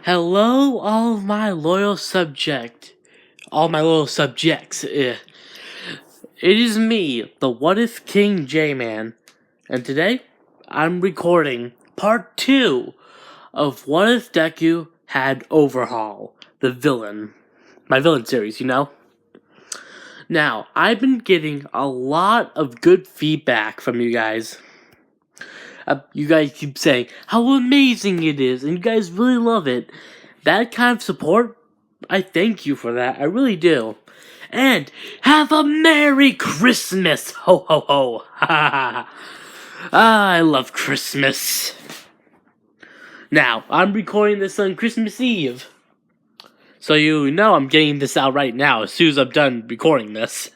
Hello, all my loyal subjects. It is me, the What If King J-Man, and today I'm recording part 2 of What If Deku had Overhaul, my villain series, Now, I've been getting a lot of good feedback from you guys. You guys keep saying how amazing it is, and you guys really love it. That kind of support, I thank you for that. I really do. And have a Merry Christmas! Ho ho ho! Ha ha ha! I love Christmas. Now, I'm recording this on Christmas Eve. So you know I'm getting this out right now as soon as I'm done recording this.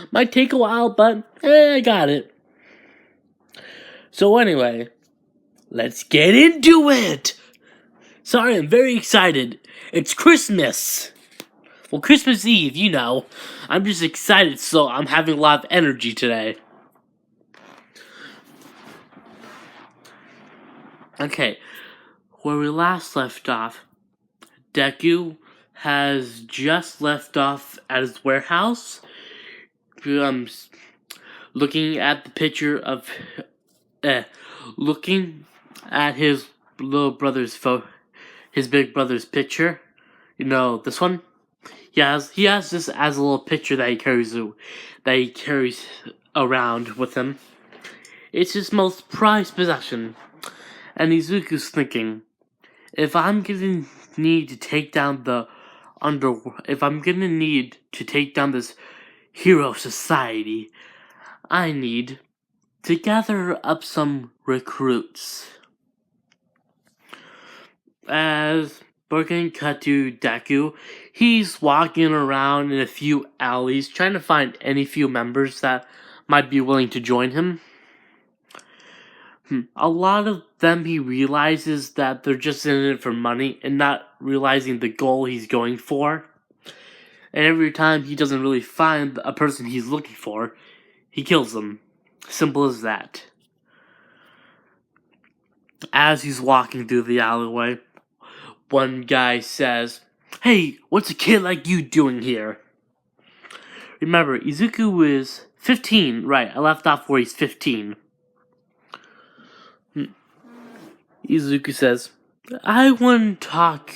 Might take a while, but I got it. So anyway, let's get into it! Sorry, I'm very excited. It's Christmas! Well, Christmas Eve, I'm just excited, so I'm having a lot of energy today. Okay, where we last left off, Deku has just left off at his warehouse, looking at the picture of, looking at his little brother's his big brother's picture. This one? He has this as a little picture that he carries around with him. It's his most prized possession. And Izuku's thinking, if I'm gonna need to take down this hero society, I need to gather up some recruits. As we're getting cut to Deku, he's walking around in a few alleys trying to find any few members that might be willing to join him. A lot of them he realizes that they're just in it for money and not realizing the goal he's going for. And every time he doesn't really find a person he's looking for, he kills them. Simple as that. As he's walking through the alleyway, one guy says, "Hey, what's a kid like you doing here?" Remember, Izuku is 15, right? I left off where he's 15. Izuku says, I wouldn't talk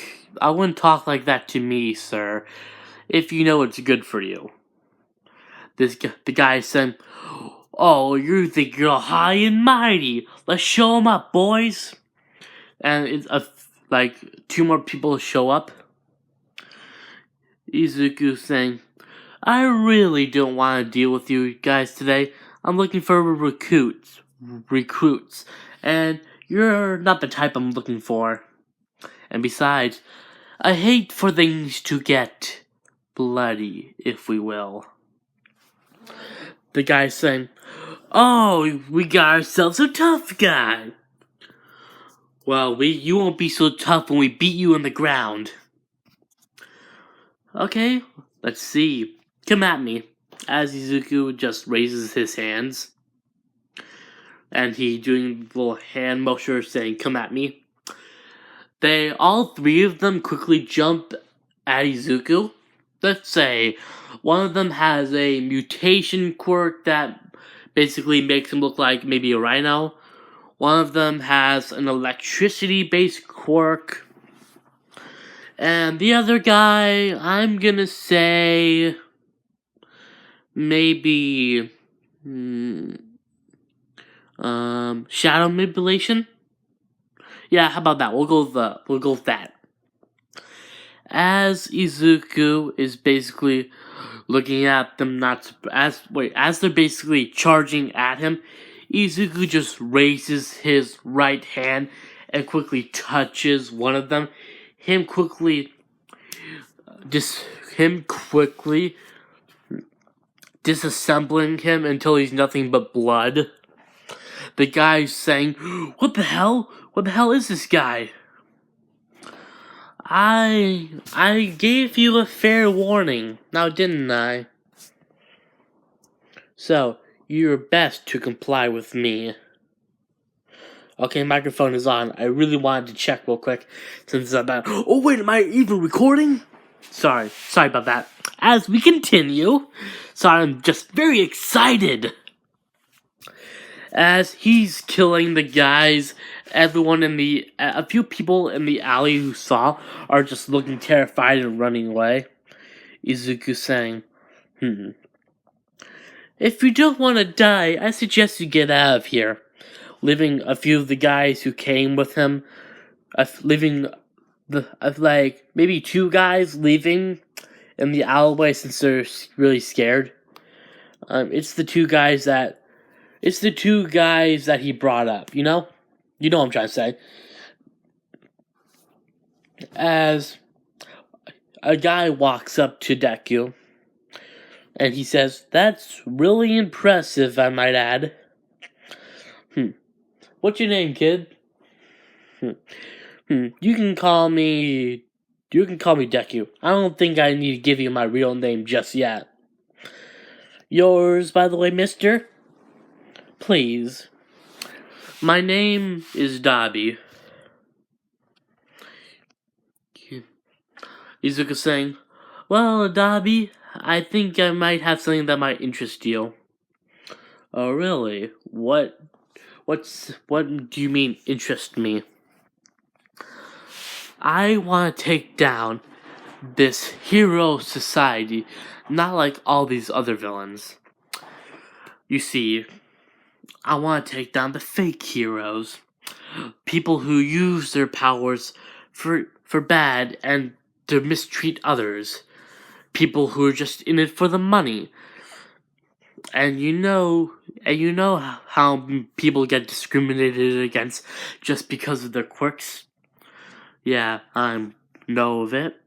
like that to me, sir, if you know it's good for you." The guy said, "Oh, you think you're high and mighty. Let's show 'em up, boys." And it's like 2 more people show up. Izuku saying, "I really don't want to deal with you guys today. I'm looking for recruits, and you're not the type I'm looking for. And besides, I hate for things to get bloody, if we will." The guy's saying, "Oh, we got ourselves a tough guy." "Well, you won't be so tough when we beat you on the ground." "Okay, let's see. Come at me." As Izuku just raises his hands, and he doing a little hand motion saying, "Come at me." All 3 of them quickly jump at Izuku. Let's say one of them has a mutation quirk that basically makes him look like maybe a rhino. One of them has an electricity-based quirk. And the other guy, I'm gonna say maybe shadow manipulation. Yeah, how about that? We'll go with that. As Izuku is basically looking at them, as they're basically charging at him, Izuku just raises his right hand and quickly touches one of them. Him quickly disassembling him until he's nothing but blood. The guy's saying, "What the hell? What the hell is this guy? I gave you a fair warning, now didn't I? So, you're best to comply with me." Okay, microphone is on. I really wanted to check real quick since I'm not. Oh wait, am I even recording? Sorry about that. As we continue, I'm just very excited. As he's killing the guys, a few people in the alley who saw are just looking terrified and running away. Izuku saying, If you don't want to die, I suggest you get out of here. Leaving a few of the guys who came with him, like maybe 2 guys leaving in the alleyway since they're really scared. It's the two guys that he brought up. You know what I'm trying to say. As a guy walks up to Deku, and he says, "That's really impressive, I might add." What's your name, kid? You can call me Deku. I don't think I need to give you my real name just yet. Yours, by the way, mister? Please. My name is Dobby. Izuku saying, Well, Dobby, I think I might have something that might interest you. Oh, really? What do you mean interest me? I want to take down this hero society, not like all these other villains. You see, I want to take down the fake heroes. People who use their powers for bad and to mistreat others. People who are just in it for the money. And you know how people get discriminated against just because of their quirks? Yeah, I know of it.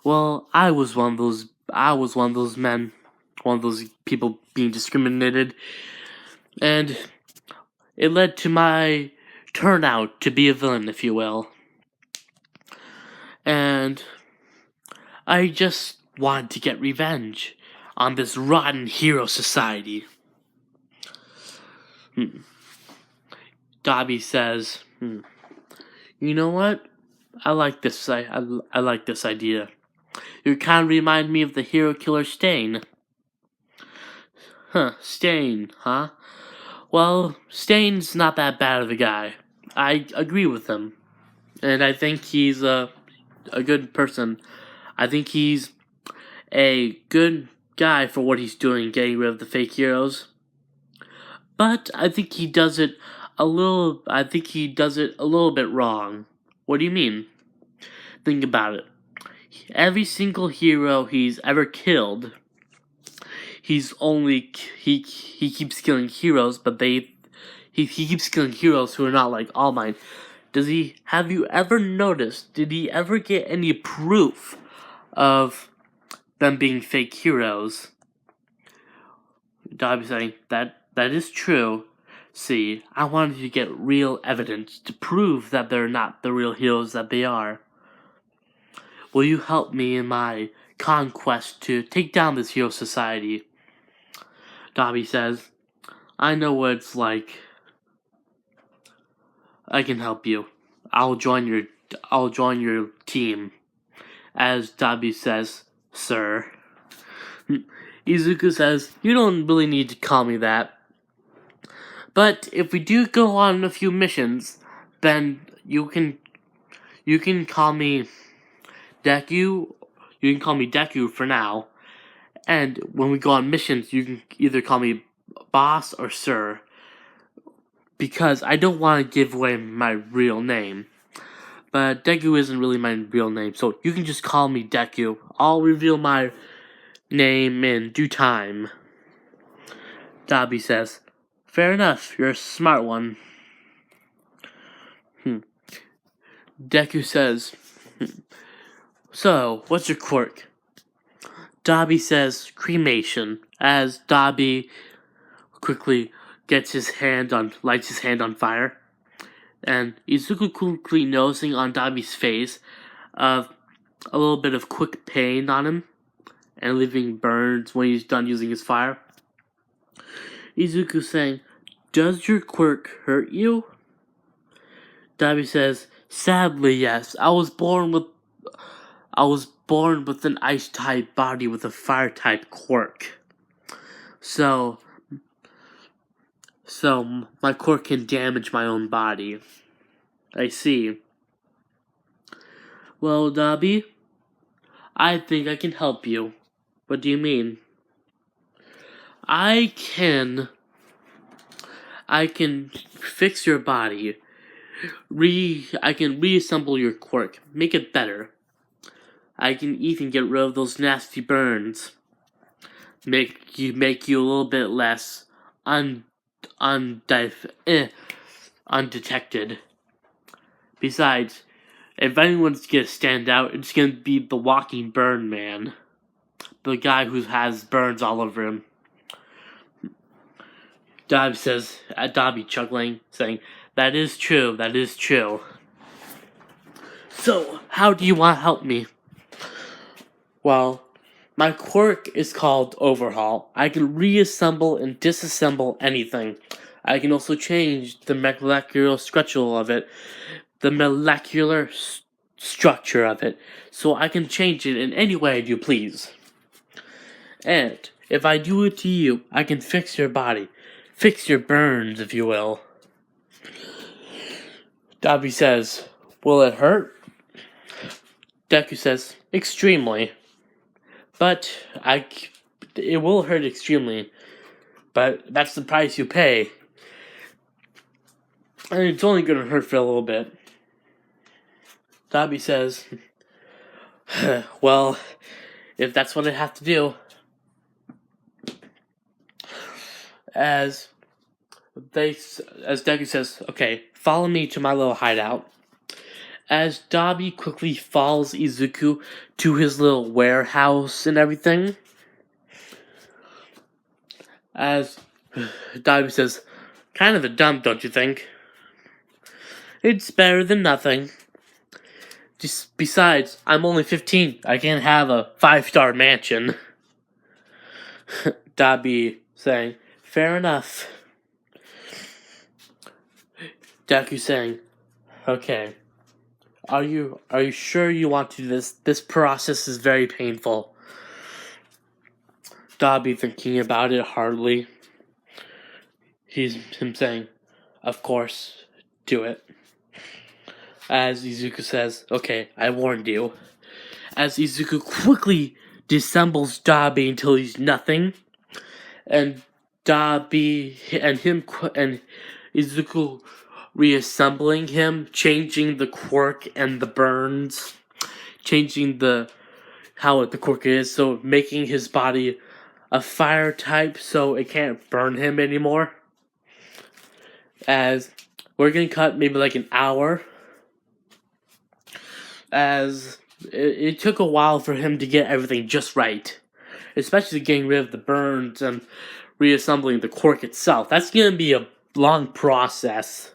Well, I was one of those men, one of those people being discriminated, and it led to my turnout to be a villain, if you will. And I just wanted to get revenge on this rotten hero society. Dobby says, You know what? I like this. I like this idea. You kind of remind me of the hero killer Stain. Stain, huh? Well, Stain's not that bad of a guy. I agree with him. And I think he's a good person. I think he's a good guy for what he's doing, getting rid of the fake heroes. But I think he does it a little bit wrong. What do you mean? Think about it. Every single hero he's ever killed, he keeps killing heroes, but he keeps killing heroes who are not like All Might. Have you ever noticed, did he ever get any proof of them being fake heroes? Dobby saying, that is true. See, I wanted to get real evidence to prove that they're not the real heroes that they are. Will you help me in my conquest to take down this hero society? Dobby says, I know what it's like. I can help you. I'll join your team. As Dobby says, sir. Izuku says, you don't really need to call me that. But if we do go on a few missions, then you can call me Deku. You can call me Deku for now. And when we go on missions, you can either call me boss or sir. Because I don't want to give away my real name. But Deku isn't really my real name, so you can just call me Deku. I'll reveal my name in due time. Dobby says, fair enough, you're a smart one. Deku says, so, what's your quirk? Dobby says, cremation, as Dobby quickly lights his hand on fire. And Izuku quickly noticing on Dobby's face a little bit of quick pain on him and leaving burns when he's done using his fire. Izuku saying, does your quirk hurt you? Dobby says, sadly, yes. I was born with an ice-type body with a fire-type quirk. So my quirk can damage my own body. I see. Well, Dobby, I think I can help you. What do you mean? I can fix your body. I can reassemble your quirk, make it better. I can even get rid of those nasty burns. Make you a little bit less undetected. Besides, if anyone's gonna stand out, it's gonna be the walking burn man. The guy who has burns all over him. Dobby chuckling, saying, that is true. So, how do you want to help me? Well, my quirk is called Overhaul. I can reassemble and disassemble anything. I can also change the molecular structure of it. So I can change it in any way you please. And if I do it to you, I can fix your body. Fix your burns, if you will. Dobby says, will it hurt? Deku says, extremely. But it will hurt extremely. But that's the price you pay. And it's only going to hurt for a little bit. Dobby says, well, if that's what I have to do. As Deku says, okay, follow me to my little hideout. As Dobby quickly follows Izuku to his little warehouse and everything. As Dobby says, kind of a dump, don't you think? It's better than nothing. Just besides, I'm only 15. I can't have a 5-star mansion. Dobby saying, fair enough. Deku saying, okay. Are you sure you want to do this? This process is very painful. Dobby thinking about it hardly. Him saying, of course, do it. As Izuku says, okay, I warned you. As Izuku quickly disassembles Dobby until he's nothing. And Dobby and Izuku reassembling him, changing the quirk and the burns, changing how the quirk is, so making his body a fire type so it can't burn him anymore. As we're gonna cut maybe like an hour. As it took a while for him to get everything just right. Especially getting rid of the burns and reassembling the quirk itself. That's gonna be a long process.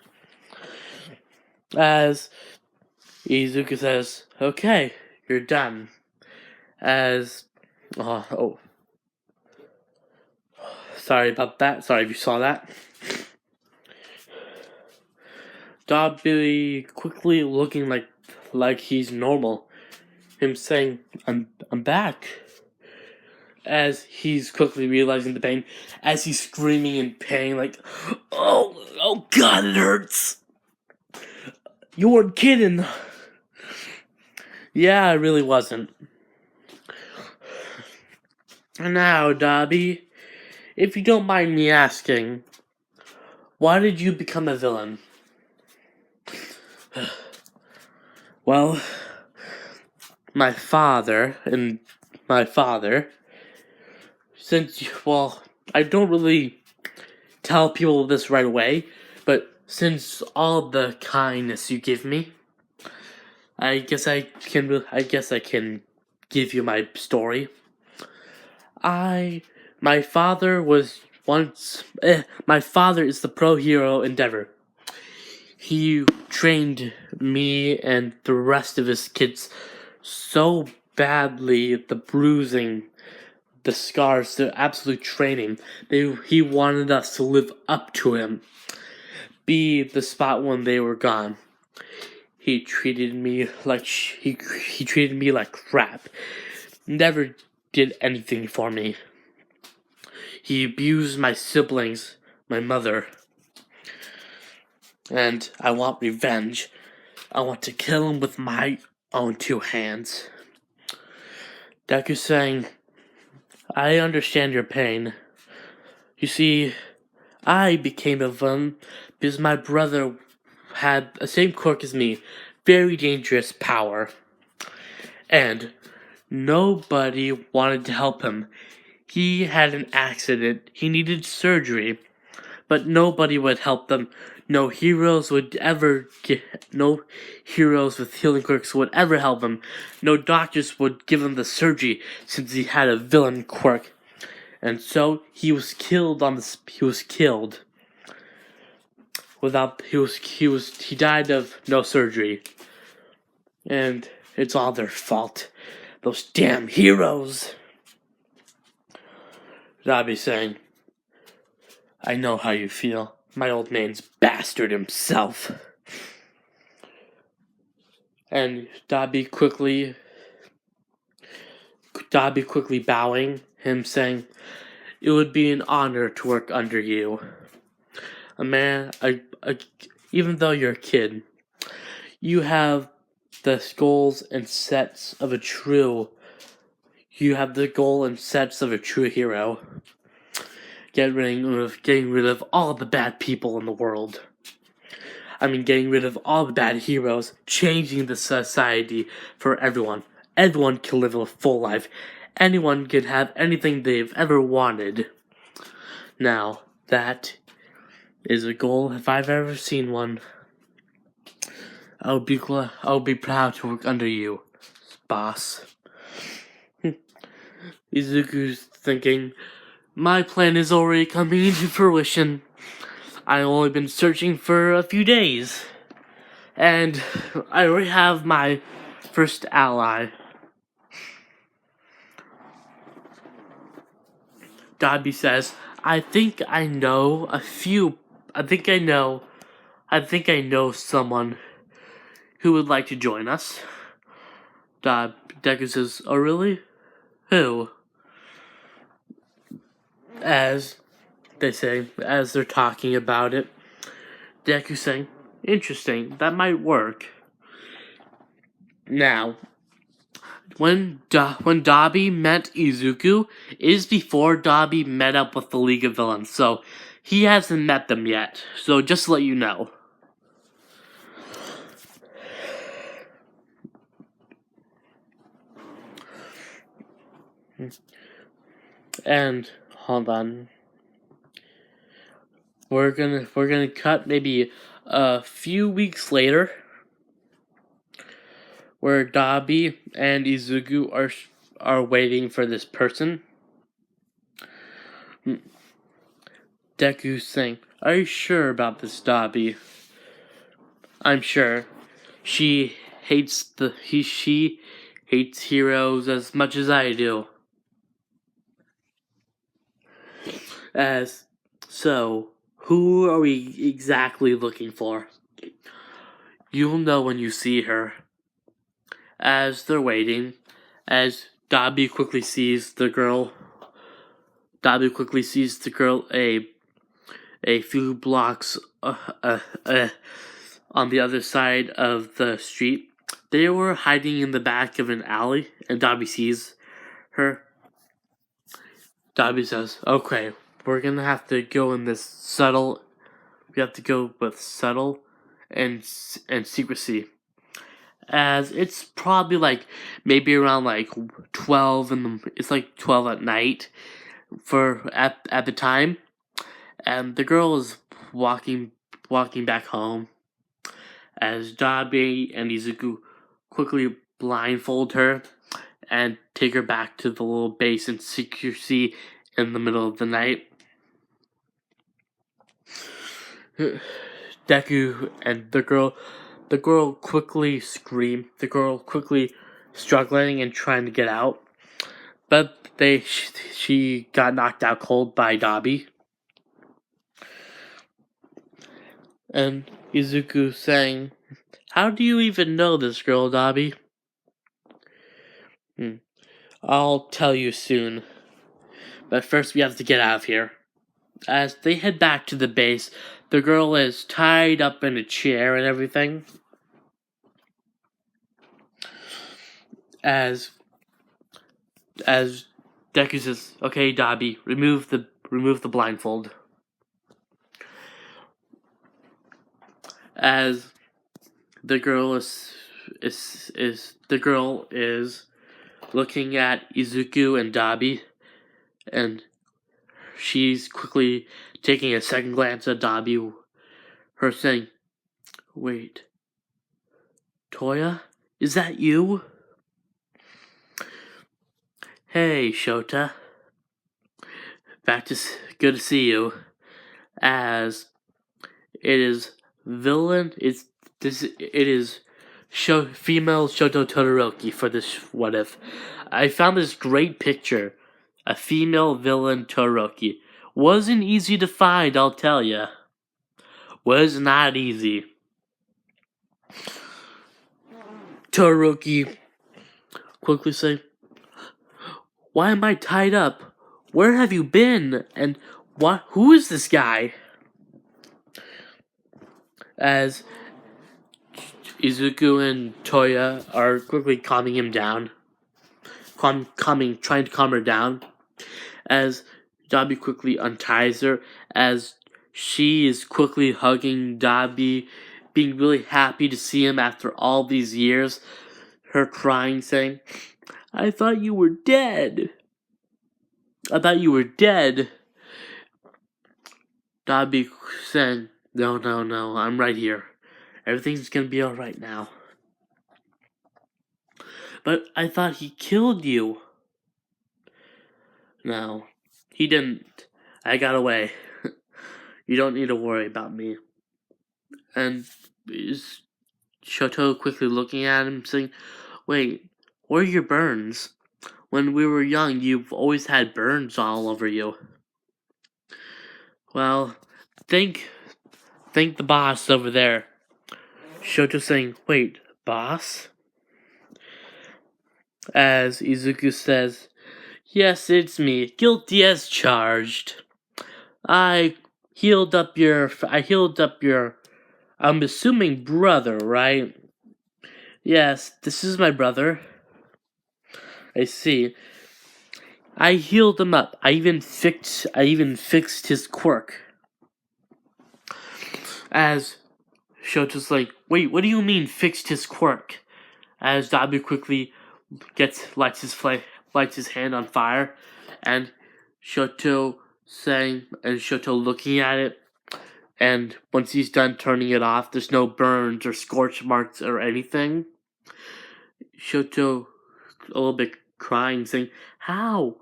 As Izuku says, okay, you're done. As sorry about that. Sorry if you saw that. Dobby quickly looking like he's normal. Him saying, I'm back. As he's quickly realizing the pain. As he's screaming in pain like, oh God, it hurts. You weren't kidding. Yeah, I really wasn't. Now, Dobby, if you don't mind me asking, why did you become a villain? Well, my father, I don't really tell people this right away, but since all the kindness you give me, I guess I can give you my story. My father is the pro hero Endeavor. He trained me and the rest of his kids so badly, the bruising, the scars, the absolute training. He wanted us to live up to him. Be the spot when they were gone. He treated me like he treated me like crap. Never did anything for me. He abused my siblings, my mother. And I want revenge. I want to kill him with my own 2 hands. Deku saying, I understand your pain. You see, I became a villain because my brother had the same quirk as me, very dangerous power. And nobody wanted to help him. He had an accident, he needed surgery, but nobody would help them. No heroes with healing quirks would ever help him. No doctors would give him the surgery since he had a villain quirk. And so he was killed he died of no surgery. And it's all their fault. Those damn heroes. Dobby saying, I know how you feel. My old man's bastard himself. And Dobby quickly bowing, him saying, it would be an honor to work under you. A man, even though you're a kid, you have the goals and sets of a true hero. Getting rid of all the bad people in the world. I mean, getting rid of all the bad heroes, changing the society for everyone. Everyone can live a full life. Anyone can have anything they've ever wanted. Now, that is a goal if I've ever seen one. I'll be proud to work under you, boss. Izuku's thinking, my plan is already coming into fruition. I've only been searching for a few days. And I already have my first ally. Dobby says, I think I know someone who would like to join us. Deku says, oh really? Who? As they're talking about it, Deku saying, interesting, that might work. Now, when Dobby met Izuku, is before Dobby met up with the League of Villains, so he hasn't met them yet, so just to let you know. And hold on, we're gonna cut maybe a few weeks later, where Dobby and Izuku are waiting for this person. Deku saying, are you sure about this, Dobby? I'm sure. She hates heroes as much as I do. So, who are we exactly looking for? You'll know when you see her. As they're waiting, as Dobby quickly sees the girl a few blocks on the other side of the street. They were hiding in the back of an alley, and Dobby sees her. Dobby says, okay, we're gonna have to go in this subtle. We have to go with subtle and secrecy. As it's probably maybe around 12 it's 12 at night at the time, and the girl is walking back home as Dobby and Izuku quickly blindfold her and take her back to the little base in secrecy in the middle of the night. Deku and the girl quickly scream. The girl quickly struggling and trying to get out, but she got knocked out cold by Dobby. And Izuku saying, How do you even know this girl, Dobby? I'll tell you soon. But first we have to get out of here. As they head back to the base, the girl is tied up in a chair and everything. As Deku says, "Okay, Dobby, remove the blindfold." As the girl is looking at Izuku and Dobby, and she's quickly taking a second glance at Dobby, her saying, "Wait, Toya, is that you?" "Hey, Shota. Good to see you." As it is female Shoto Todoroki for this what if. I found this great picture. A female villain Todoroki. Wasn't easy to find, I'll tell ya. Was not easy. Todoroki quickly say, "Why am I tied up? Where have you been? And who is this guy?" As Izuku and Toya are quickly calming him down. Trying to calm her down. As Dobby quickly unties her, as she is quickly hugging Dobby, being really happy to see him after all these years. Her crying, saying, "I thought you were dead. I thought you were dead." Dobby saying, No, I'm right here. Everything's gonna be alright now." "But I thought he killed you." "No, he didn't. I got away. You don't need to worry about me." And is Shoto quickly looking at him, saying, "Wait, where are your burns? When we were young, you've always had burns all over you." "Well, thank the boss over there." Shoto saying, "Wait, boss?" As Izuku says, "Yes, it's me, guilty as charged. I healed up your, I'm assuming brother, right?" "Yes, this is my brother." "I see. I healed him up. I even fixed his quirk." As Shoto's like, "Wait, what do you mean fixed his quirk?" As Dobby quickly lights his hand on fire, and Shoto looking at it, and once he's done turning it off, there's no burns or scorch marks or anything. Shoto a little bit crying, saying, How'd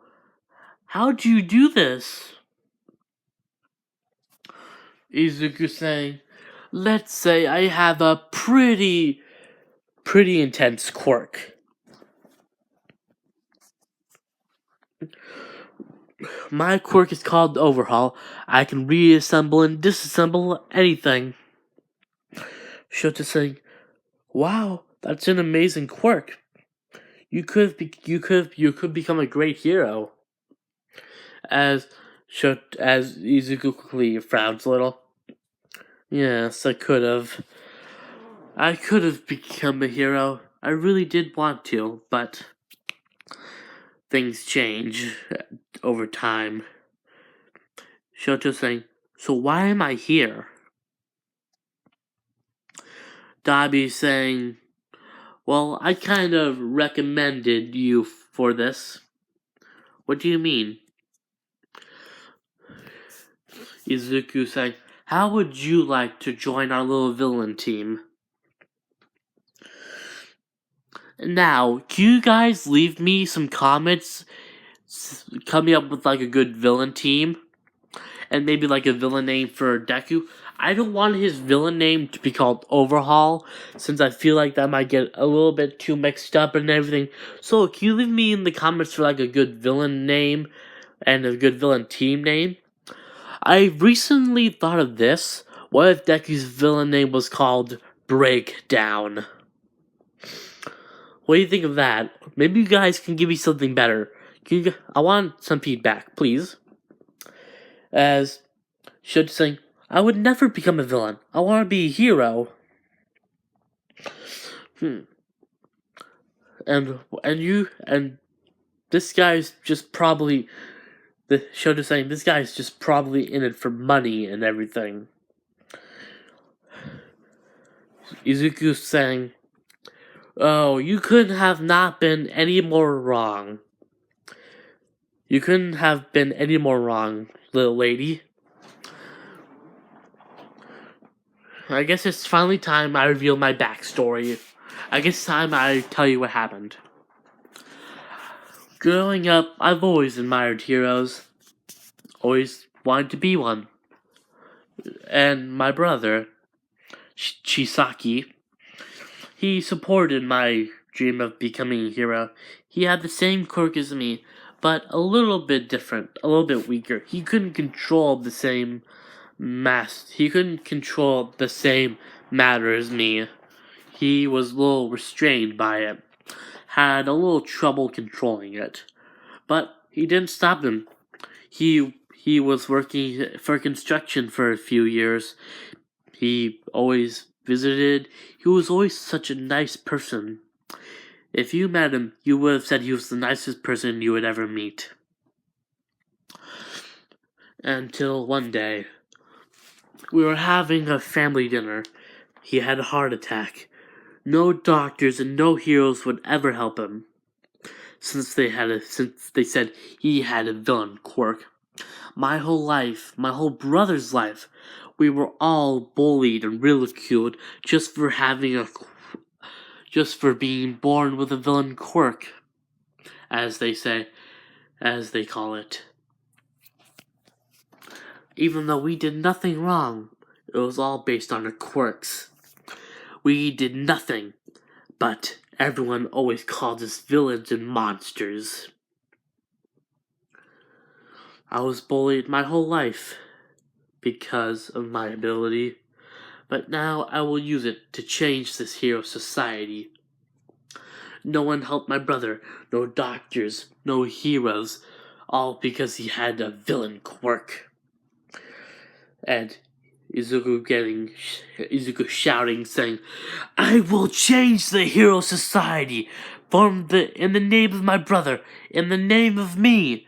you do this?" Izuku saying, "Let's say I have a pretty intense quirk. My quirk is called overhaul. I can reassemble and disassemble anything." Shoto saying, "Wow, that's an amazing quirk. You could become a great hero." As Izuku quickly frowns a little. "Yes, I could have. Become a hero. I really did want to, but things change over time." Shoto saying, "So why am I here?" Dobby saying, "Well, I kind of recommended you for this." "What do you mean?" Izuku saying, "How would you like to join our little villain team?" Now, can you guys leave me some comments coming up with like a good villain team? And maybe like a villain name for Deku. I don't want his villain name to be called Overhaul, since I feel like that might get a little bit too mixed up and everything. So can you leave me in the comments for like a good villain name and a good villain team name? I recently thought of this. What if Deku's villain name was called breakdown. What do you think of that? Maybe you guys can give me something better. I want some feedback, please. As Shoto saying, I would never become a villain. I want to be a hero. And this guy's just probably, the Shoto saying, this guy's just probably in it for money and everything. Izuku saying, oh, you couldn't have not been any more wrong. You couldn't have been any more wrong, little lady. I guess it's finally time I reveal my backstory. I guess it's time I tell you what happened. Growing up, I've always admired heroes. Always wanted to be one. And my brother, Chisaki, he supported my dream of becoming a hero. He had the same quirk as me, but a little bit different, a little bit weaker. He couldn't control the same He couldn't control the same matter as me. He was a little restrained by it. Had a little trouble controlling it. But he didn't stop him. He was working for construction for a few years. He always visited. He was always such a nice person. If you met him, you would have said he was the nicest person you would ever meet. Until one day, we were having a family dinner. He had a heart attack. No doctors and no heroes would ever help him, since they said he had a villain quirk. My whole life, my whole brother's life, we were all bullied and ridiculed just for being born with a villain quirk, as they call it. Even though we did nothing wrong, it was all based on our quirks. We did nothing, but everyone always called us villains and monsters. I was bullied my whole life because of my ability, but now I will use it to change this hero society. No one helped my brother, no doctors, no heroes, all because he had a villain quirk. And Izuku shouting, saying, I will change the hero society in the name of my brother, in the name of me.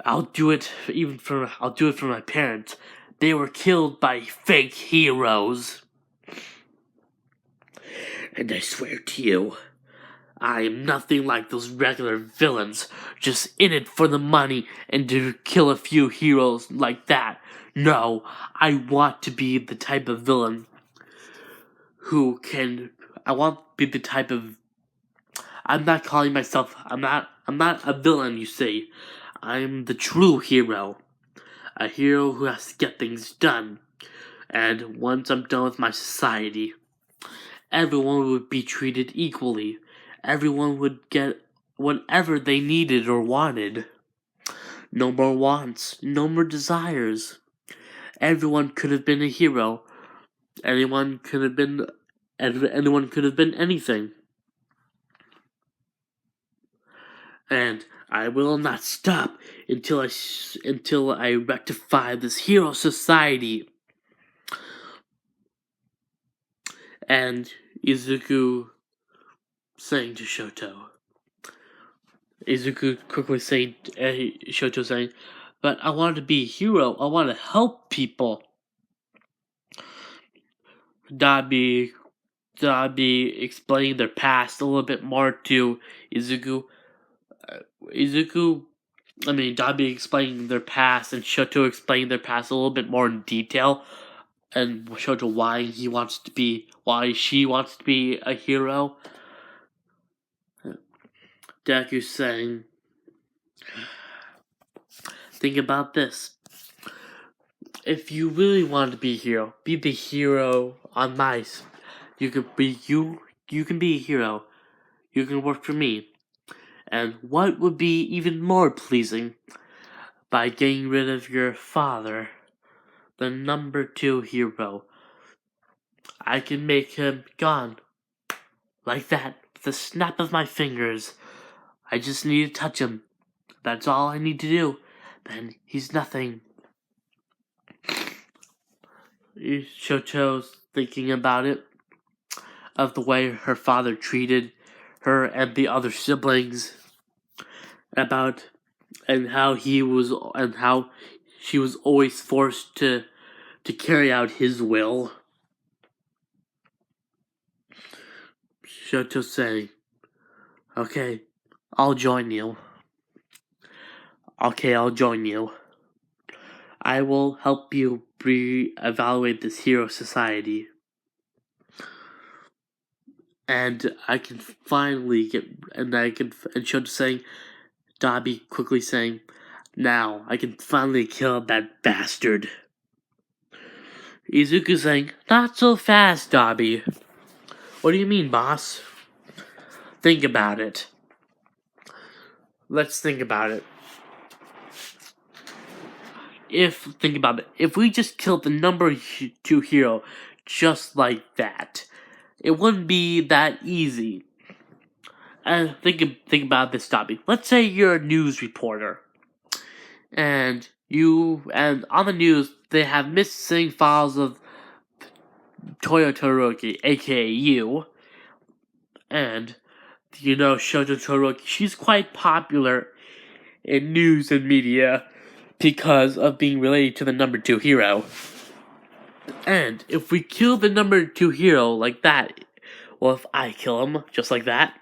I'll do it for my parents. They were killed by fake heroes. And I swear to you, I am nothing like those regular villains, just in it for the money and to kill a few heroes like that. No, I want to be the type of villain I'm not calling myself, I'm not a villain, you see. I'm the true hero. A hero who has to get things done. And once I'm done with my society, everyone would be treated equally. Everyone would get whatever they needed or wanted. No more wants, no more desires. Everyone could have been a hero. Anyone could have been anything. And I will not stop until I rectify this hero society. And Izuku saying to Shoto. Izuku quickly saying, Shoto saying, but I want to be a hero. I want to help people. Dobby explaining their past a little bit more to Izuku. Dobby explaining their past and Shoto explaining their past a little bit more in detail, and Shoto why she wants to be a hero. Deku saying, think about this. If you really want to be a hero, be the hero on my side. You can be a hero. You can work for me. And what would be even more pleasing by getting rid of your father, the number 2 hero? I can make him gone. Like that, with the snap of my fingers. I just need to touch him. That's all I need to do. Then he's nothing. Shoto's thinking about it, of the way her father treated her and the other siblings, and how she was always forced to carry out his will. Shoto saying, "Okay, I'll join you. Okay, I'll join you. I will help you re-evaluate this hero society. And I can finally and Shoto saying, Dobby quickly saying, now I can finally kill that bastard." Izuku saying, "Not so fast, Dobby." "What do you mean, boss?" "Think about it. Let's think about it. Think about it. If we just killed the number 2 hero just like that, it wouldn't be that easy. And think about this, Dobby. Let's say you're a news reporter, and on the news they have missing files of Toyo Todoroki, aka you, and you know Shoto Todoroki. She's quite popular in news and media because of being related to the number 2 hero. And if we kill the number 2 hero like that, well, if I kill him just like that,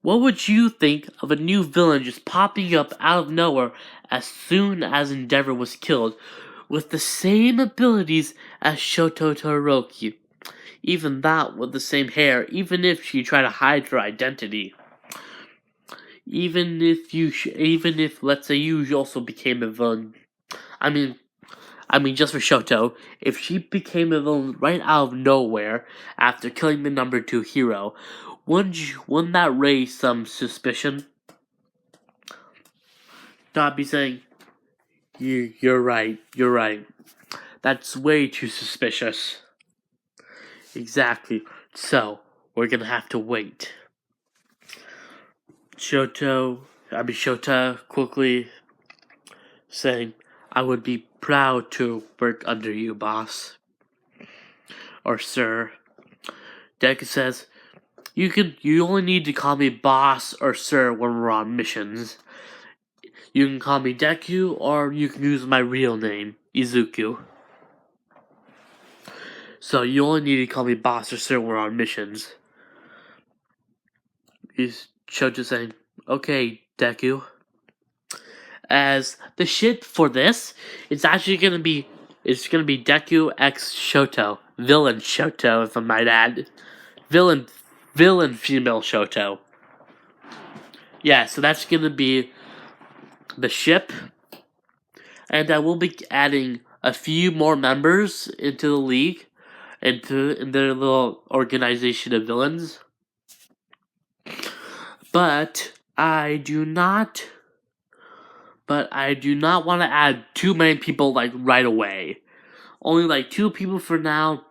what would you think of a new villain just popping up out of nowhere as soon as Endeavor was killed, with the same abilities as Shoto Todoroki? Even that with the same hair, even if she tried to hide her identity. Even if let's say you also became a villain. I mean just for Shoto, if she became a villain right out of nowhere after killing the number 2 hero, wouldn't that raise some suspicion? Dobby saying, you're right. That's way too suspicious." "Exactly. So, we're gonna have to wait." Shota quickly saying, "I would be proud to work under you, boss. Or sir." Deku says, You only need to call me boss or sir when we're on missions. You can call me Deku, or you can use my real name, Izuku. So you only need to call me boss or sir when we're on missions." He's Shoto saying, "Okay, Deku." As the shit for this, it's gonna be Deku x Shoto, villain Shoto, if I might add, villain female Shoto. Yeah, so that's gonna be the ship, and I will be adding a few more members into the league, in their little organization of villains. But I do not want to add too many people like right away. Only like 2 people for now.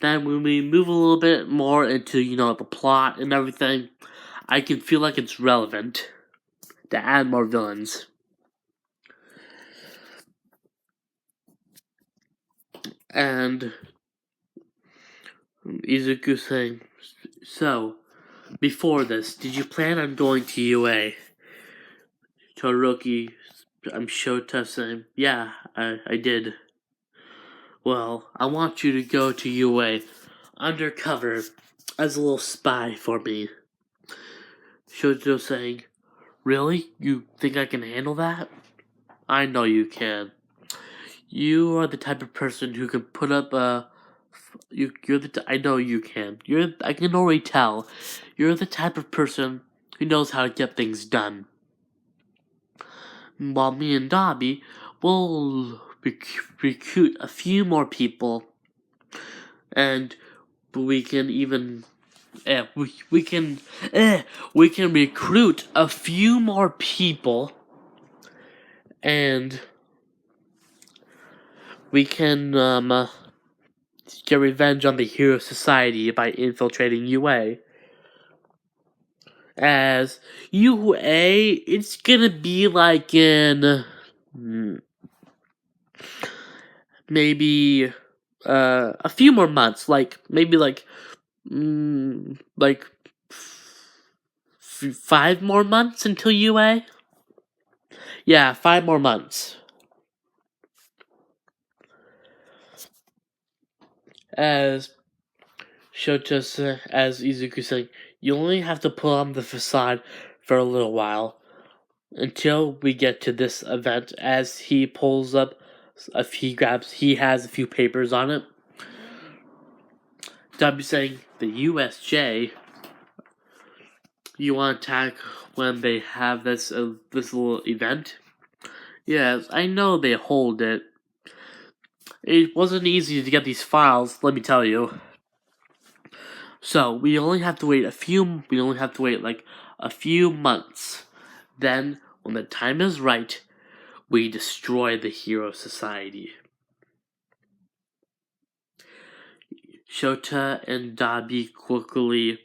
Then when we move a little bit more into, the plot and everything, I can feel like it's relevant to add more villains. And Izuku saying, "So, before this, did you plan on going to UA?" Todoroki, I'm Shota saying, "Yeah, I did." "Well, I want you to go to UA undercover as a little spy for me." Shoto saying, "Really? You think I can handle that?" "I know you can. You are the type of person who can put up a... I know you can. I can already tell. You're the type of person who knows how to get things done. While me and Dobby will recruit a few more people, and we can even we can recruit a few more people, and we can get revenge on the Hero Society by infiltrating UA. As UA, it's gonna be like in maybe a few more months, maybe 5 more months until UA. Yeah, 5 more months. As Shoto, as Izuku saying, you only have to put on the facade for a little while until we get to this event. As he pulls up, he has a few papers on it. W saying, the USJ, you want to attack when they have this little event? Yes, I know they hold it. It wasn't easy to get these files, let me tell you. So we only have to wait a few months. Then, when the time is right, we destroy the Hero Society. Shota and Dobby quickly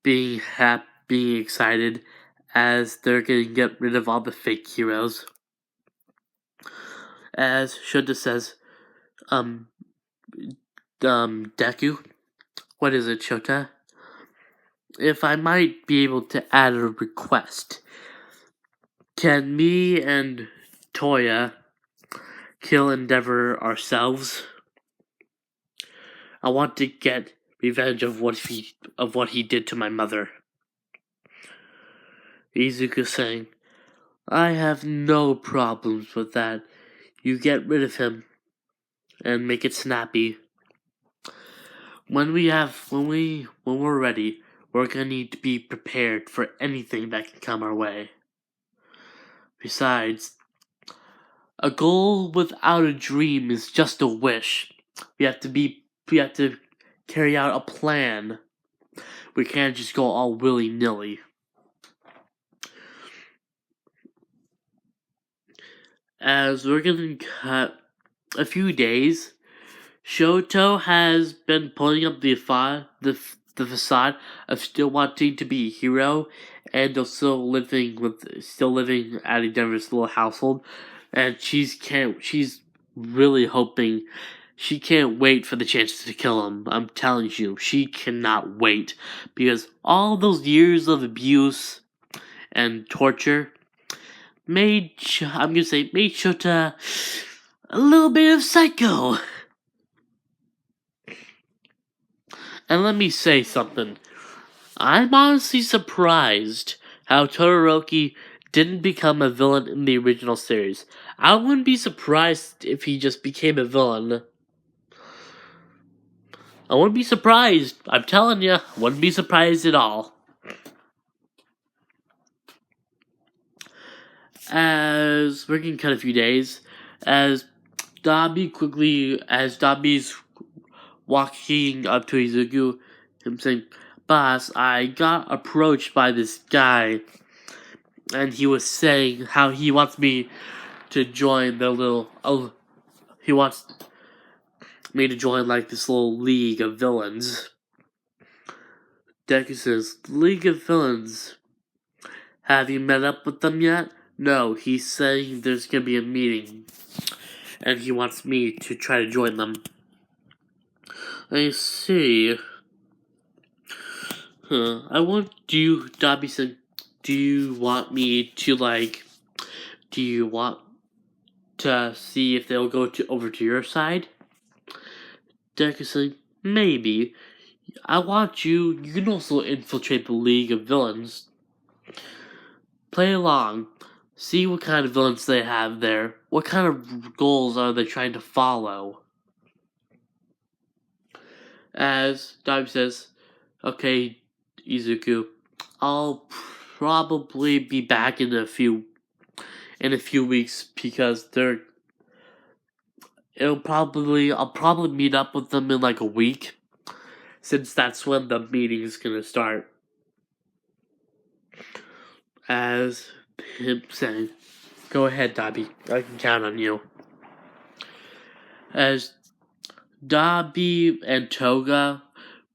being excited as they're gonna get rid of all the fake heroes. As Shota says, Deku, what is it, Shota? If I might be able to add a request, can me and Toya kill Endeavor ourselves? I want to get revenge of what he did to my mother. Izuku saying, I have no problems with that. You get rid of him and make it snappy. When we're ready, we're gonna need to be prepared for anything that can come our way. Besides, a goal without a dream is just a wish. We have to carry out a plan. We can't just go all willy-nilly. As we're gonna cut a few days, Shoto has been pulling up the facade of still wanting to be a hero and also living at Endeavor's little household, and she's really hoping. She can't wait for the chance to kill him. I'm telling you, she cannot wait because all those years of abuse and torture made Shota a little bit of psycho. And let me say something. I'm honestly surprised how Todoroki didn't become a villain in the original series. I wouldn't be surprised if he just became a villain. I wouldn't be surprised. I'm telling you, I wouldn't be surprised at all. As we're gonna cut a few days, as Dobby's walking up to Izuku, him saying, Boss, I got approached by this guy, and he was saying how he wants me to join he wants me to join this little league of villains. Deku says, League of Villains. Have you met up with them yet? No, he's saying there's gonna be a meeting, and he wants me to try to join them. I see. Dobby said, do you want me to, do you want to see if they'll go over to your side? Deku said, maybe. You can also infiltrate the League of Villains. Play along. See what kind of villains they have there. What kind of goals are they trying to follow? As Dobby says, okay, Izuku, I'll probably be back in a few weeks because I'll probably meet up with them in a week, since that's when the meeting is gonna start. As him saying, go ahead, Dobby, I can count on you. as Dobby and Toga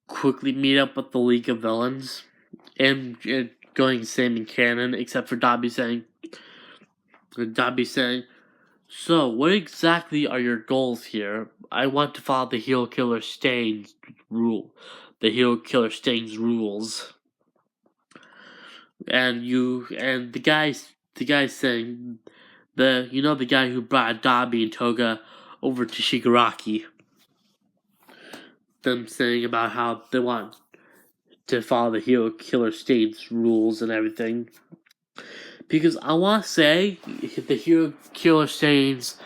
quickly meet up with the League of Villains, and going same in canon, except for Dobby saying, "So, what exactly are your goals here? I want to follow the Hero Killer Stain's rule. The Hero Killer Stain's rules." And the guy saying, the guy who brought Dobby and Toga over to Shigaraki. Them saying about how they want to follow the Hero Killer Stain's rules and everything. Because I want to say the Hero Killer Stain's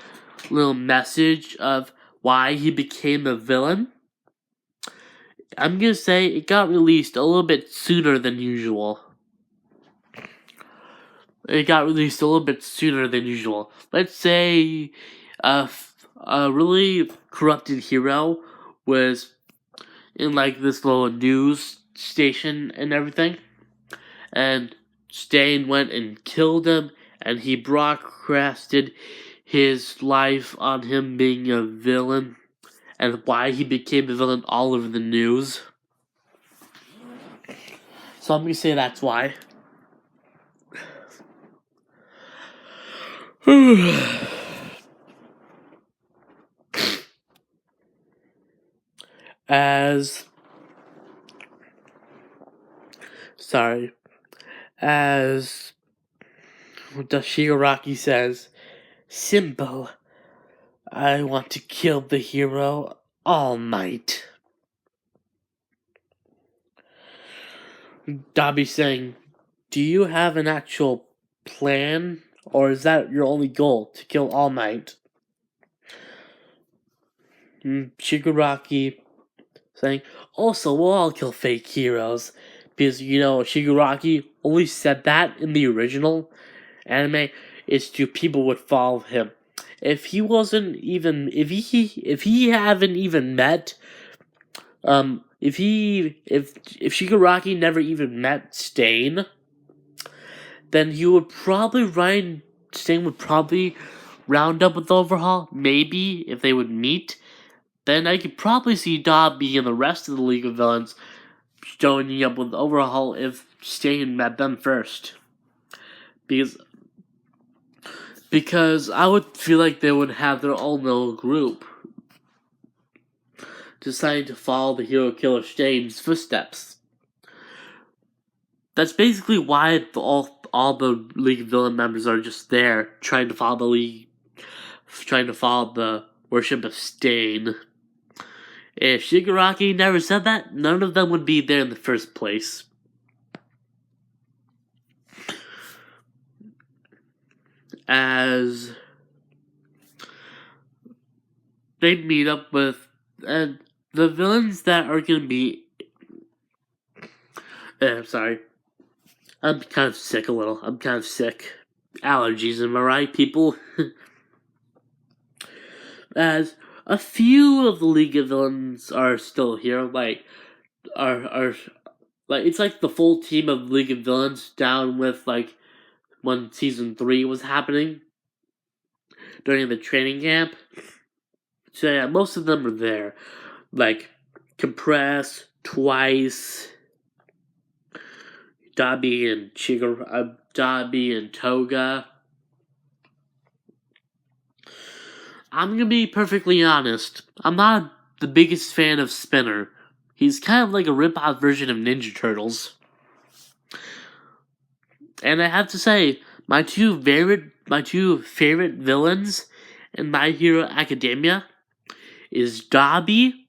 little message of why he became a villain, I'm gonna say it got released a little bit sooner than usual. Let's say a really corrupted hero was in like this little news station and everything, and Stain went and killed him, and he broadcasted his life on him being a villain and why he became a villain all over the news. So I'm gonna say that's why. As the Shigaraki says, "Simple. I want to kill the hero All Might." Dobby saying, "Do you have an actual plan, or is that your only goal, to kill All Might?" Shigaraki saying, "Also, we'll all kill fake heroes." Because, Shigaraki only said that in the original anime is to people would follow him. If he haven't even met, if Shigaraki never even met Stain, then Stain would probably round up with Overhaul, maybe, if they would meet. Then I could probably see Dobby and the rest of the League of Villains joining up with Overhaul if Stain met them first. Because I would feel like they would have their own little group deciding to follow the Hero Killer Stain's footsteps. That's basically why all the League of Villain members are just there, trying to follow the worship of Stain. If Shigaraki never said that, none of them would be there in the first place. As they meet up with the villains that are going to be... sorry. I'm kind of sick a little. Allergies, am I right, people? As a few of the League of Villains are still here, it's like the full team of League of Villains down with when season 3 was happening during the training camp. So yeah, most of them are there, like Compress, Twice, Dobby and Toga. I'm gonna be perfectly honest. I'm not the biggest fan of Spinner. He's kind of like a rip-off version of Ninja Turtles. And I have to say, my two favorite villains in My Hero Academia is Dobby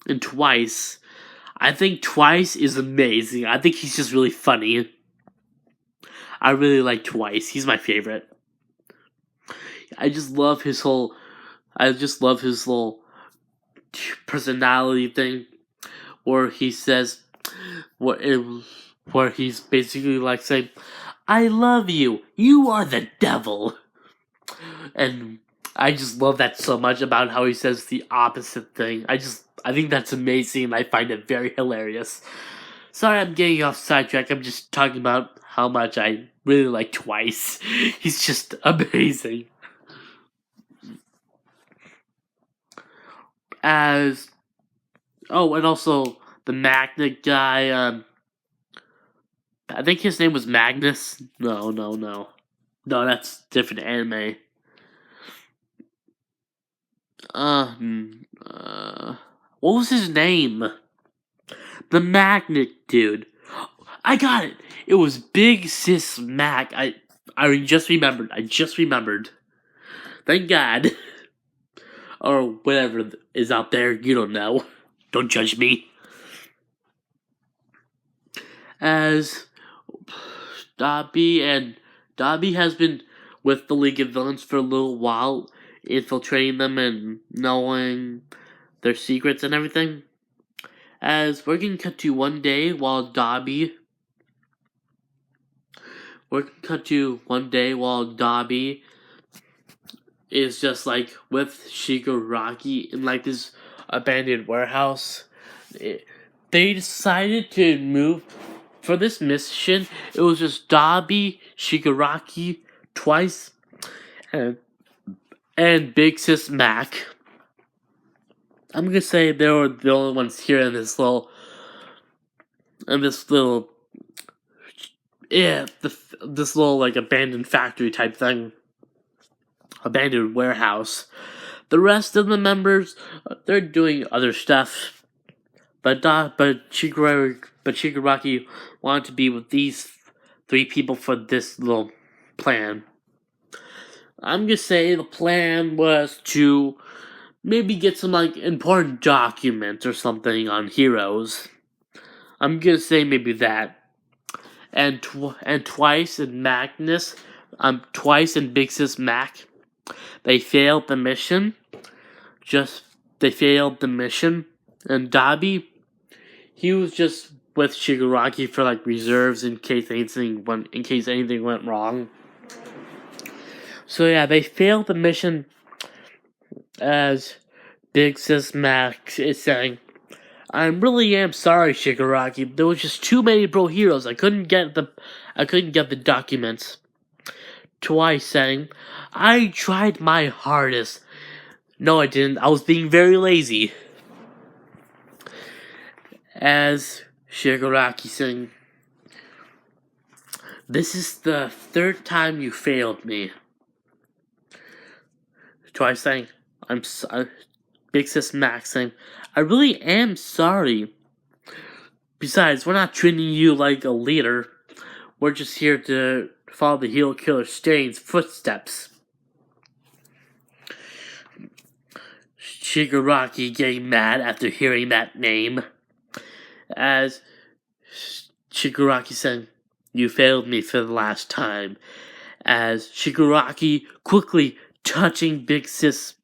and Twice. I think Twice is amazing. I think he's just really funny. I really like Twice. He's my favorite. I just love his little personality thing, where he says, where he's basically like saying, "I love you. You are the devil." And I just love that so much about how he says the opposite thing. I think that's amazing, and I find it very hilarious. Sorry, I'm getting off sidetrack. I'm just talking about how much I really like Twice. He's just amazing. as and also the magnet guy. I think his name was Magnus. No, that's different anime. What was his name? The magnet dude. I got it. It was Big Sis Mac. I just remembered. Thank God. Or whatever is out there. You don't know. Don't judge me. As Dobby has been with the League of Villains for a little while, infiltrating them and knowing their secrets and everything. As we're gonna cut to one day while Dobby is just like with Shigaraki in like this abandoned warehouse. They decided to move for this mission. It was just Dobby, Shigaraki, Twice, and Big Sis Mac. I'm gonna say they were the only ones here in this little, this little like abandoned factory type thing, abandoned warehouse. The rest of the members, they're doing other stuff, but Shigaraki wanted to be with these 3 people for this little plan. I'm gonna say the plan was to maybe get some like important documents or something on heroes. I'm gonna say maybe that. And Twice and Magnus, Twice and Big Sis Mac, they failed the mission. And Dobby, he was just with Shigaraki for like reserves in case anything went wrong. So yeah, they failed the mission. As Big Sis Mac is saying, I really am sorry, Shigaraki. There was just too many bro heroes. I couldn't get the documents. Twice saying, I tried my hardest. No, I didn't. I was being very lazy. As Shigaraki saying, this is the 3rd time you failed me. Twice saying, Big Sis Max saying, I really am sorry. Besides, we're not treating you like a leader. We're just here to follow the hero killer Stain's footsteps. Shigaraki getting mad after hearing that name. As Shigaraki saying, you failed me for the last time. As Shigaraki quickly touching Big Sis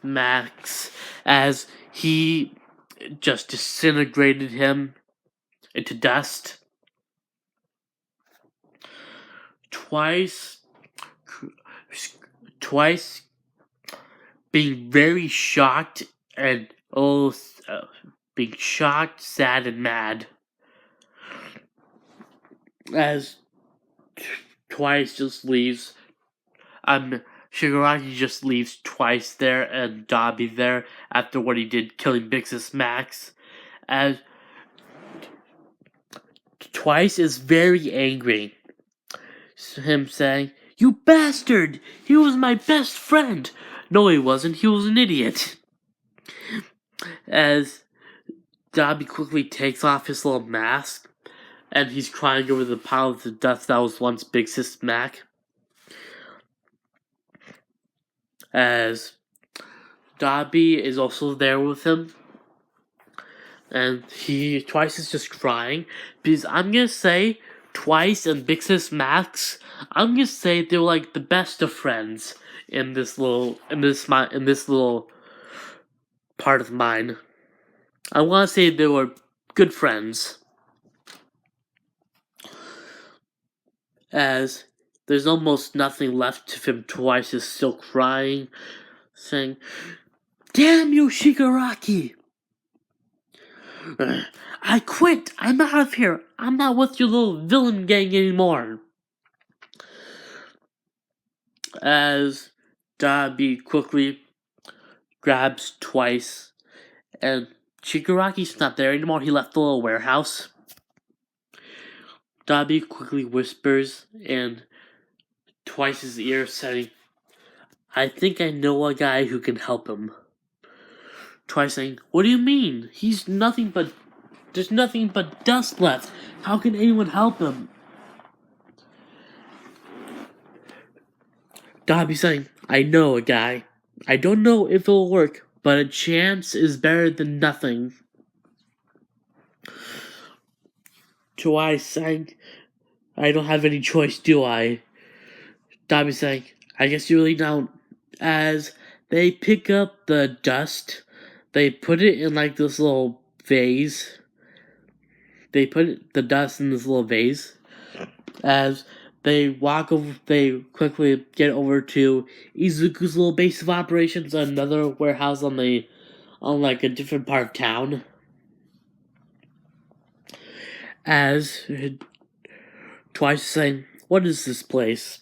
Max as he just disintegrated him into dust. Twice being very shocked and being shocked, sad, and mad. As Twice just leaves. Shigaraki just leaves Twice there and Dobby there after what he did, killing Big Sis Max. As Twice is very angry. Him saying, you bastard! He was my best friend! No, he wasn't. He was an idiot. As Dobby quickly takes off his little mask, and he's crying over the pile of the dust that was once Big Sis Mac. As Dobby is also there with him, and Twice is just crying because I'm gonna say Twice and Big Sis Max, I'm gonna say they were like the best of friends in this little part of mine. I want to say they were good friends. As there's almost nothing left of him. Twice is still crying, saying, damn you, Shigaraki! I quit! I'm out of here! I'm not with your little villain gang anymore! As Dobby quickly grabs Twice, and Shigaraki's not there anymore. He left the little warehouse. Dobby quickly whispers in Twice's ear, saying, "I think I know a guy who can help him." Twice saying, "What do you mean? There's nothing but dust left. How can anyone help him?" Dobby saying, "I know a guy. I don't know if it'll work, but a chance is better than nothing." Twice saying, "I don't have any choice, do I?" Dobby saying, "I guess you really don't." As they pick up the dust, they put it in like this little vase. They put the dust in this little vase. As they quickly get over to Izuku's little base of operations, another warehouse on like a different part of town. As Twice saying, "What is this place?"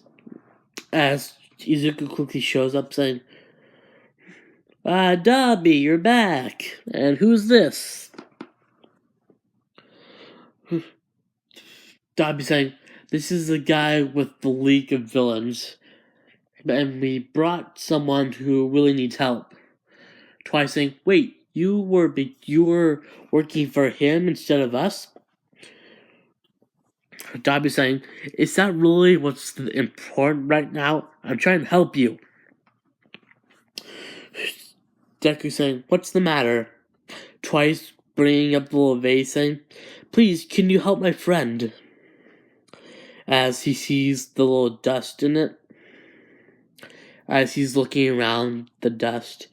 As Izuku quickly shows up saying, "Dobby, you're back. And who's this?" Dobby saying, "This is the guy with the League of Villains. And we brought someone who really needs help." Twice saying, "Wait, you were working for him instead of us?" Dobby saying, "Is that really what's important right now? I'm trying to help you." Deku saying, "What's the matter?" Twice bringing up the little vase saying, "Please, can you help my friend?" As he sees the little dust in it. As he's looking around the dust.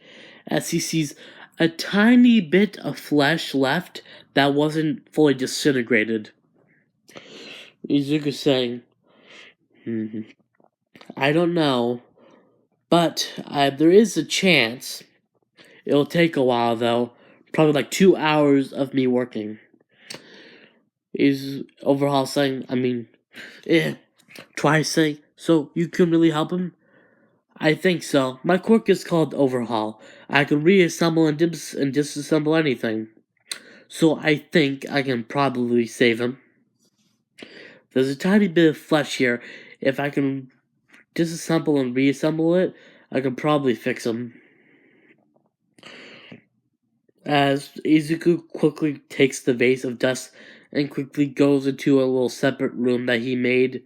As he sees a tiny bit of flesh left that wasn't fully disintegrated. Izuku saying, "I don't know, but there is a chance. It'll take a while though, probably like 2 hours of me working." Is Overhaul saying, Twice saying, "So you can really help him?" "I think so. My quirk is called Overhaul. I can reassemble and disassemble anything. So I think I can probably save him. There's a tiny bit of flesh here. If I can disassemble and reassemble it, I can probably fix him." As Izuku quickly takes the vase of dust and quickly goes into a little separate room that he made.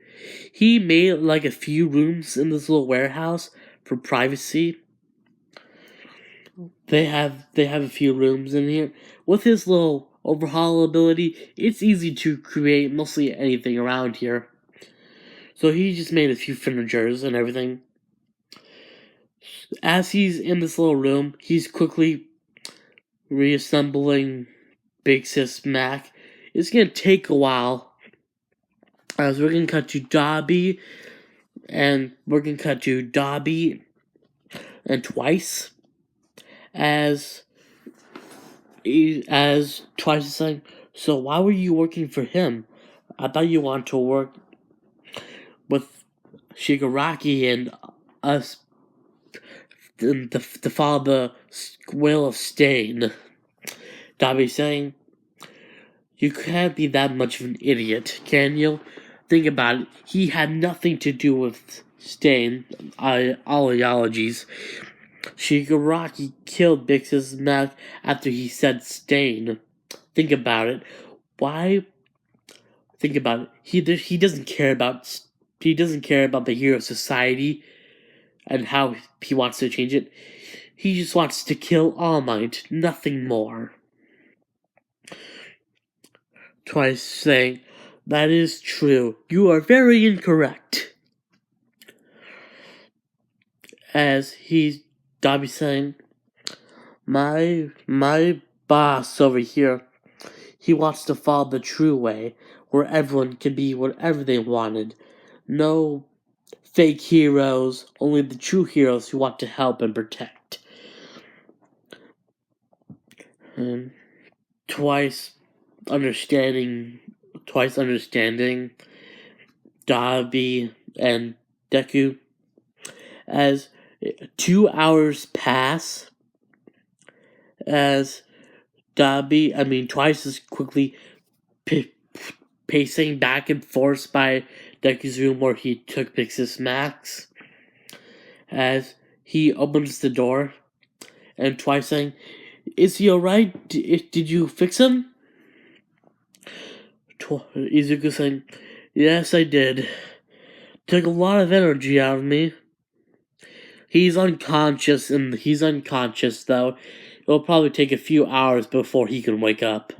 He made like a few rooms in this little warehouse for privacy. They have a few rooms in here. With his little overhaul ability, it's easy to create mostly anything around here. So he just made a few furnitures and everything. As he's in this little room, he's quickly reassembling Big Sis Mac. It's gonna take a while. As we're gonna cut to Dobby, and Twice. As Twice is saying, "So why were you working for him? I thought you wanted to work with Shigaraki and us to follow the will of Stain." Dobby saying, "You can't be that much of an idiot, can you? Think about it. He had nothing to do with Stain ideologies. Shigaraki killed Big Sis Mac after he said Stain. Think about it. Why? Think about it. He doesn't care about the hero society and how he wants to change it. He just wants to kill All Might, nothing more." Twice saying, "That is true. You are very incorrect." As Dobby saying, My boss over here, he wants to follow the true way, where everyone can be whatever they wanted. No fake heroes, only the true heroes who want to help and protect." And Twice understanding Dobby and Deku. As 2 hours pass, as Twice is quickly pacing back and forth by Deku's room where he took Pixis Max. As he opens the door, and Twice saying, "Is he alright? Did you fix him?" Izuku saying, "Yes, I did. Took a lot of energy out of me. He's unconscious, though. It'll probably take a few hours before he can wake up."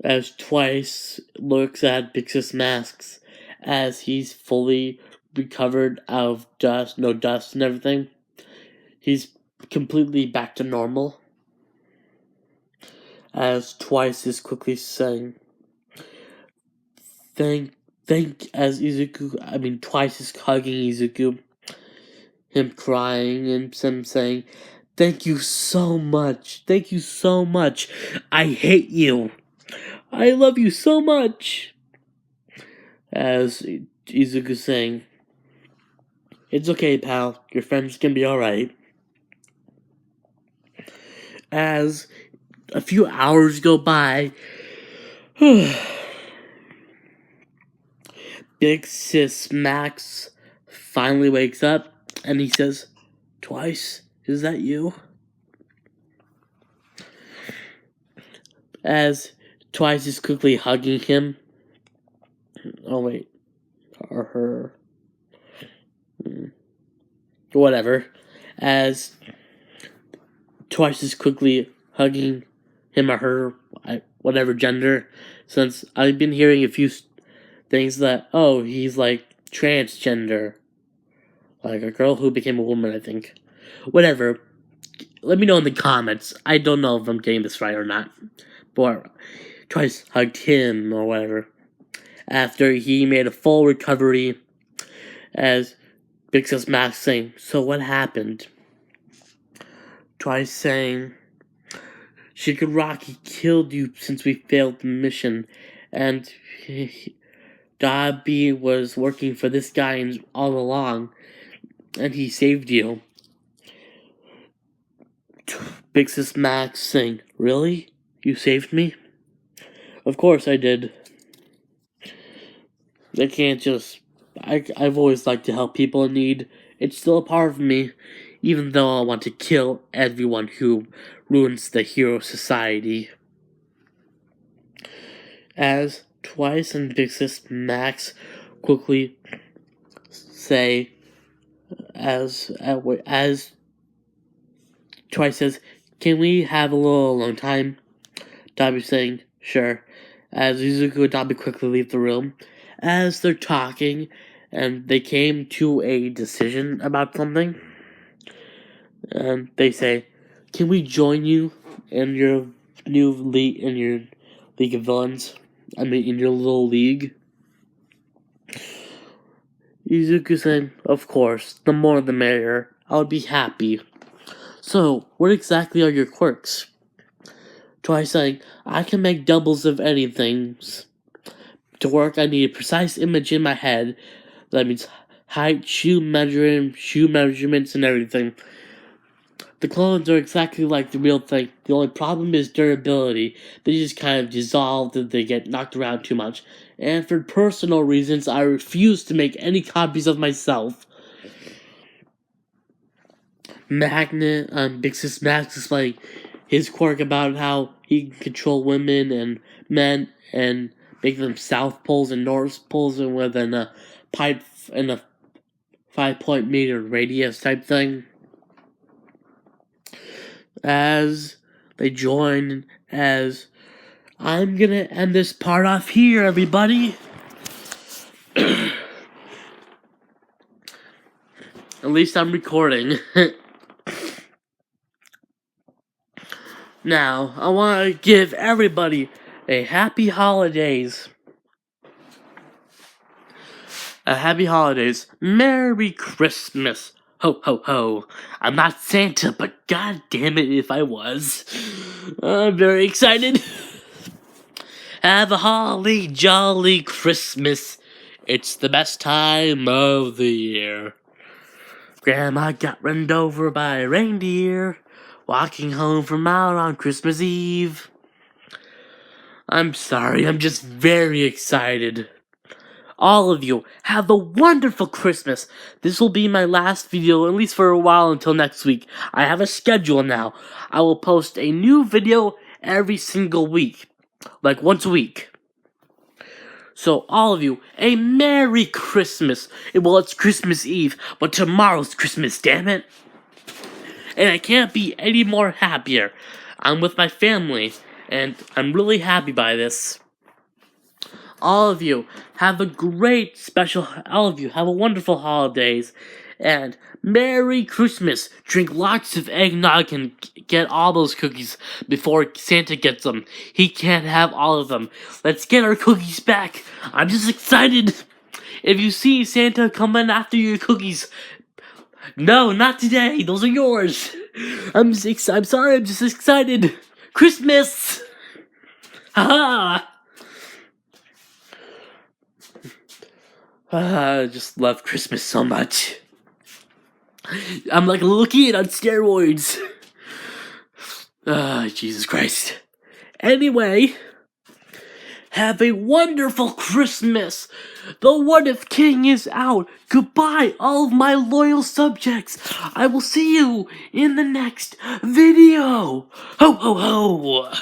As Twice looks at Pixis Masks as he's fully recovered of dust, no dust and everything. He's completely back to normal. As Twice is quickly saying, as Izuku, Twice is hugging Izuku, him crying and him saying, "Thank you so much. Thank you so much. I hate you. I love you so much." As Izuku saying, "It's okay, pal. Your friends can be alright." As a few hours go by, Big Sis Max finally wakes up and he says, "Twice, is that you?" As Twice is quickly hugging him. Oh, wait. Or her. Whatever. As Twice is quickly hugging him or her, whatever gender, since I've been hearing a few things that, he's like transgender. Like a girl who became a woman, I think. Whatever. Let me know in the comments. I don't know if I'm getting this right or not. But Twice hugged him or whatever. After he made a full recovery, as Big Sis Max saying, "So what happened?" Twice saying, "Shigaraki killed you since we failed the mission, and Dobby was working for this guy all along, and he saved you." Big Sis Max saying, "Really? You saved me?" "Of course I did. I can't just... I've always liked to help people in need. It's still a part of me, even though I want to kill everyone who ruins the hero society." As Twice and Big Sis Max quickly say, as Twice says, "Can we have a little alone time?" Dobby saying, "Sure." As Izuku and Dobby quickly leave the room, as they're talking, and they came to a decision about something, and they say, "Can we join you in your new league, in your League of Villains? In your little league?" Izuku said, "Of course, the more the merrier. I would be happy. So, what exactly are your quirks?" Twice saying, "I can make doubles of anything. To work, I need a precise image in my head. That means height, shoe measurements, and everything. The clones are exactly like the real thing. The only problem is durability. They just kind of dissolve if they get knocked around too much. And for personal reasons, I refuse to make any copies of myself." Big Sis Max explaining his quirk about how he can control women and men and make them South Poles and North Poles and within a pipe in a 5 meter radius type thing. As they join, as I'm gonna end this part off here, everybody. At least I'm recording. Now, I want to give everybody a happy holidays. A happy holidays. Merry Christmas. Ho, ho, ho. I'm not Santa, but god damn it if I was. I'm very excited. Have a holly jolly Christmas. It's the best time of the year. Grandma got run over by a reindeer walking home from out on Christmas Eve. I'm sorry, I'm just very excited. All of you, have a wonderful Christmas. This will be my last video, at least for a while, until next week. I have a schedule now. I will post a new video every single week. Like once a week. So all of you, a Merry Christmas. Well, it's Christmas Eve, but tomorrow's Christmas, damn it. And I can't be any more happier. I'm with my family, and I'm really happy by this. All of you, have a great all of you, have a wonderful holidays, and Merry Christmas. Drink lots of eggnog and get all those cookies before Santa gets them. He can't have all of them. Let's get our cookies back. I'm just excited. If you see Santa coming after your cookies, no, not today. Those are yours. I'm sorry, I'm just excited. Christmas! Haha! I just love Christmas so much. I'm like a little kid on steroids. Jesus Christ. Anyway, have a wonderful Christmas. The What If King is out. Goodbye, all of my loyal subjects. I will see you in the next video. Ho, ho, ho.